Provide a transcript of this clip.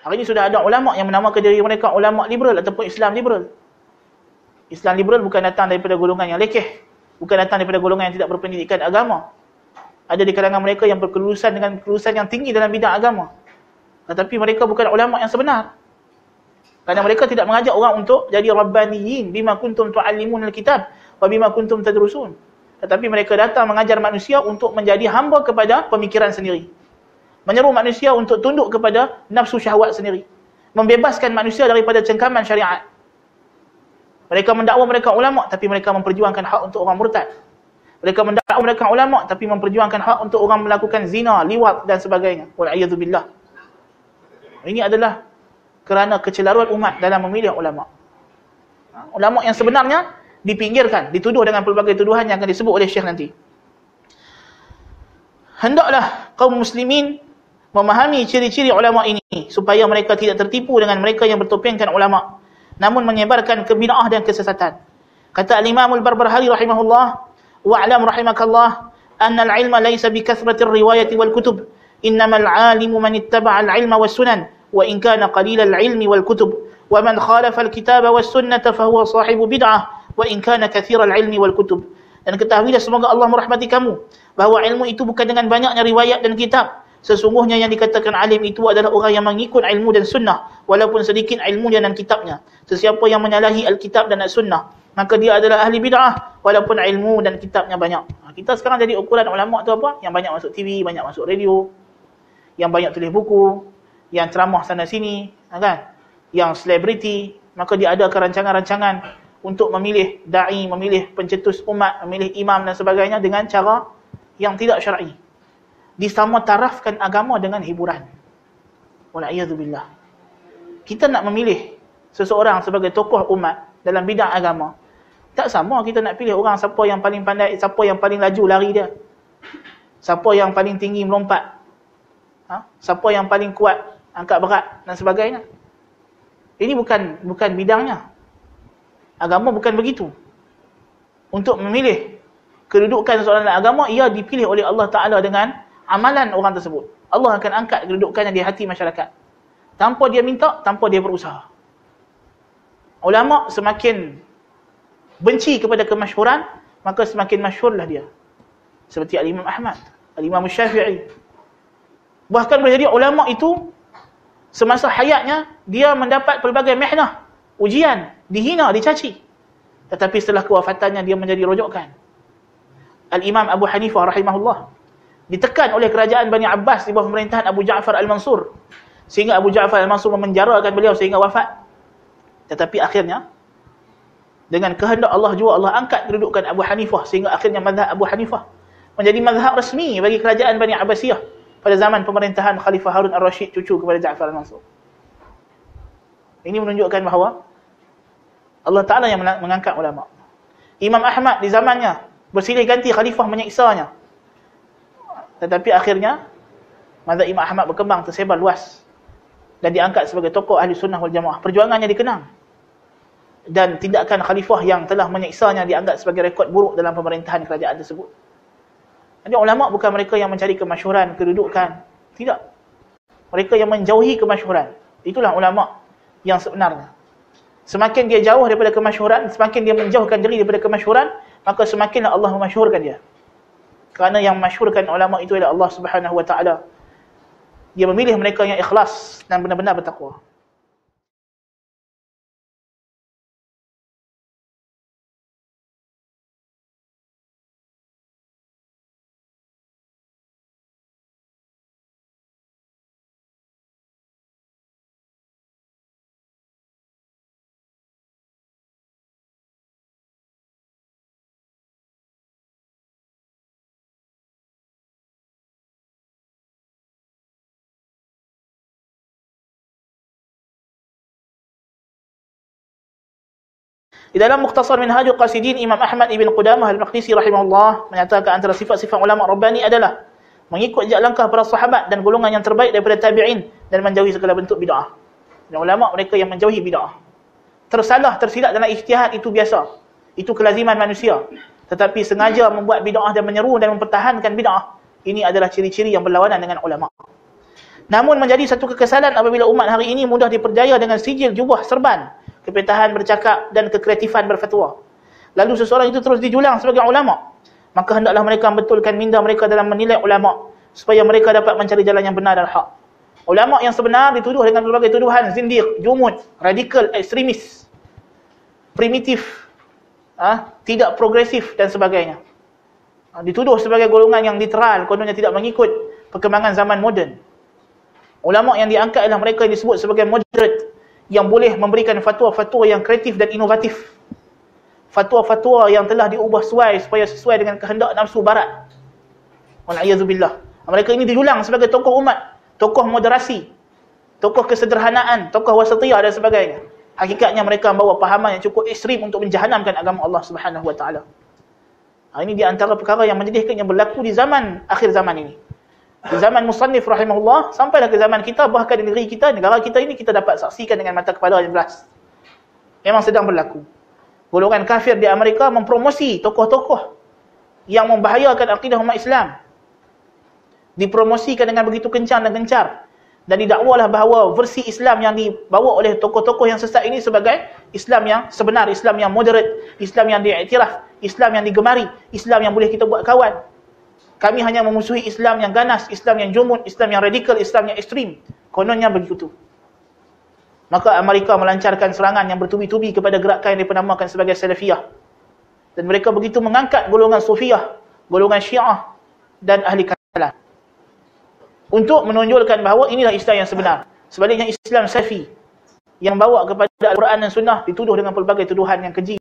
Hari ini sudah ada ulama yang menamakan diri mereka ulama liberal ataupun Islam liberal. Islam liberal bukan datang daripada golongan yang lekeh, bukan datang daripada golongan yang tidak berpendidikan agama. Ada di kalangan mereka yang berkelulusan dengan kelulusan yang tinggi dalam bidang agama, tetapi mereka bukan ulama yang sebenar. Kerana mereka tidak mengajak orang untuk jadi rabbaniyin, bima kuntum tu'allimun al-kitab wa bima kuntum tadrusun. Tetapi mereka datang mengajar manusia untuk menjadi hamba kepada pemikiran sendiri. Menyeru manusia untuk tunduk kepada nafsu syahwat sendiri. Membebaskan manusia daripada cengkaman syariat. Mereka mendakwa mereka ulama, tapi mereka memperjuangkan hak untuk orang murtad. Mereka mendakwa mereka ulama, tapi memperjuangkan hak untuk orang melakukan zina, liwat dan sebagainya. Wal'iyadzubillah. Ini adalah kerana kecelaruan umat dalam memilih ulama. Ulama yang sebenarnya dipinggirkan, dituduh dengan pelbagai tuduhan yang akan disebut oleh Syekh nanti. Hendaklah kaum muslimin memahami ciri-ciri ulama ini supaya mereka tidak tertipu dengan mereka yang bertopengkan ulama, namun menyebarkan kebid'ah dan kesesatan. Kata Al-Imam Al-Barbahari rahimahullah, wa'lam rahimakallah anna al-ilma laysa bi kathrati ar-riwayati wal kutub, innamal 'alimu man ittaba'a al-'ilma was sunan wa in kana qalilal 'ilmi wal kutub wa man khalafa al-kitaba was sunnata fa huwa sahibu bid'ah wa in kana kathiral 'ilmi wal kutub. Dan ketahuilah semoga Allah merahmati kamu bahawa ilmu itu bukan dengan banyaknya riwayat dan kitab. Sesungguhnya yang dikatakan alim itu adalah orang yang mengikut ilmu dan sunnah walaupun sedikit ilmunya dan kitabnya. Sesiapa yang menyalahi al-kitab dan as-sunnah, maka dia adalah ahli bid'ah walaupun ilmu dan kitabnya banyak. Kita sekarang jadi ukuran ulama tu apa? Yang banyak masuk TV, banyak masuk radio, yang banyak tulis buku, yang ceramah sana sini, kan? Yang selebriti, maka dia adakan rancangan-rancangan untuk memilih da'i, memilih pencetus umat, memilih imam dan sebagainya dengan cara yang tidak syar'i. Disama tarafkan agama dengan hiburan. Wal'iyadzubillah. Kita nak memilih seseorang sebagai tokoh umat dalam bidang agama, tak sama kita nak pilih orang siapa yang paling pandai, siapa yang paling laju lari dia, siapa yang paling tinggi melompat, siapa yang paling kuat angkat berat dan sebagainya. Ini bukan bidangnya. Agama bukan begitu. Untuk memilih kedudukan seseorang dalam agama, ia dipilih oleh Allah Ta'ala dengan amalan orang tersebut. Allah akan angkat kedudukannya di hati masyarakat. Tanpa dia minta, tanpa dia berusaha. Ulama semakin benci kepada kemasyhuran, maka semakin masyhurlah dia. Seperti Al-Imam Ahmad, Al-Imam Syafi'i. Bahkan boleh jadi ulama itu semasa hayatnya dia mendapat pelbagai mihnah, ujian, dihina, dicaci. Tetapi setelah kewafatannya dia menjadi rujukan. Al-Imam Abu Hanifah rahimahullah ditekan oleh kerajaan Bani Abbas di bawah pemerintahan Abu Ja'far Al-Mansur, sehingga Abu Ja'far Al-Mansur memenjarakan beliau sehingga wafat. Tetapi akhirnya dengan kehendak Allah juga, Allah angkat kedudukan Abu Hanifah sehingga akhirnya mazhab Abu Hanifah menjadi mazhab rasmi bagi kerajaan Bani Abbasiyah pada zaman pemerintahan Khalifah Harun Ar-Rashid, cucu kepada Ja'far Al-Mansur. Ini menunjukkan bahawa Allah Ta'ala yang mengangkat ulama. Imam Ahmad di zamannya bersilih ganti khalifah menyiksanya. Tetapi akhirnya mazhab Imam Ahmad berkembang, tersebar luas dan diangkat sebagai tokoh ahli sunnah wal jamaah. Perjuangannya dikenang. Dan tindakan khalifah yang telah menyiksanya dianggap sebagai rekod buruk dalam pemerintahan kerajaan tersebut. Jadi ulama bukan mereka yang mencari kemasyhuran, kedudukan. Tidak. Mereka yang menjauhi kemasyhuran. Itulah ulama yang sebenarnya. Semakin dia jauh daripada kemasyhuran, semakin dia menjauhkan diri daripada kemasyhuran, maka semakinlah Allah memasyhurkan dia. Kerana yang memasyhurkan ulama itu adalah Allah Subhanahu wa taala. Dia memilih mereka yang ikhlas dan benar-benar bertakwa. Di dalam Mukhtasar Minhajul Qasidin, Imam Ahmad ibn Qudamah al-Maqdisi rahimahullah menyatakan antara sifat-sifat ulama Rabbani adalah mengikut jejak langkah para sahabat dan golongan yang terbaik daripada tabi'in dan menjauhi segala bentuk bid'ah. Dan ulama mereka yang menjauhi bid'ah. Tersalah, tersilap dalam ijtihad itu biasa. Itu kelaziman manusia. Tetapi sengaja membuat bid'ah dan menyeru dan mempertahankan bid'ah, ini adalah ciri-ciri yang berlawanan dengan ulama. Namun menjadi satu kekesalan apabila umat hari ini mudah diperdaya dengan sijil jubah serban, kepetahan bercakap dan kekreatifan berfatwa. Lalu seseorang itu terus dijulang sebagai ulama. Maka hendaklah mereka betulkan minda mereka dalam menilai ulama supaya mereka dapat mencari jalan yang benar dan hak. Ulama yang sebenar dituduh dengan berbagai tuduhan zindiq, jumud, radikal, ekstremis, primitif, tidak progresif dan sebagainya. Dituduh sebagai golongan yang literal, kononnya tidak mengikut perkembangan zaman moden. Ulama yang diangkat adalah mereka yang disebut sebagai moderate, yang boleh memberikan fatwa-fatwa yang kreatif dan inovatif. Fatwa-fatwa yang telah diubah supaya sesuai dengan kehendak nafsu barat. Wal'iyadzubillah. Mereka ini dijulang sebagai tokoh umat, tokoh moderasi, tokoh kesederhanaan, tokoh wasatiyah dan sebagainya. Hakikatnya mereka membawa pahaman yang cukup ekstrim untuk menjahanamkan agama Allah Subhanahu wa taala. Ini di antara perkara yang menyedihkan yang berlaku di zaman akhir zaman ini. Di zaman musannif rahimahullah sampailah ke zaman kita, bahkan di negeri kita, negara kita ini kita dapat saksikan dengan mata kepala yang jelas. Memang sedang berlaku. Golongan kafir di Amerika mempromosi tokoh-tokoh yang membahayakan akidah umat Islam. Dipromosikan dengan begitu kencang dan gencar. Dan didakwalah bahawa versi Islam yang dibawa oleh tokoh-tokoh yang sesat ini sebagai Islam yang sebenar, Islam yang moderate, Islam yang diiktiraf, Islam yang digemari, Islam yang boleh kita buat kawan. Kami hanya memusuhi Islam yang ganas, Islam yang jumud, Islam yang radikal, Islam yang ekstrim. Kononnya begitu. Maka Amerika melancarkan serangan yang bertubi-tubi kepada gerakan yang dipenamakan sebagai Salafiyah. Dan mereka begitu mengangkat golongan Sufiyah, golongan Syiah dan Ahli Kalam, untuk menonjolkan bahawa inilah Islam yang sebenar. Sebaliknya Islam Salafi yang membawa kepada Al-Quran dan Sunnah dituduh dengan pelbagai tuduhan yang keji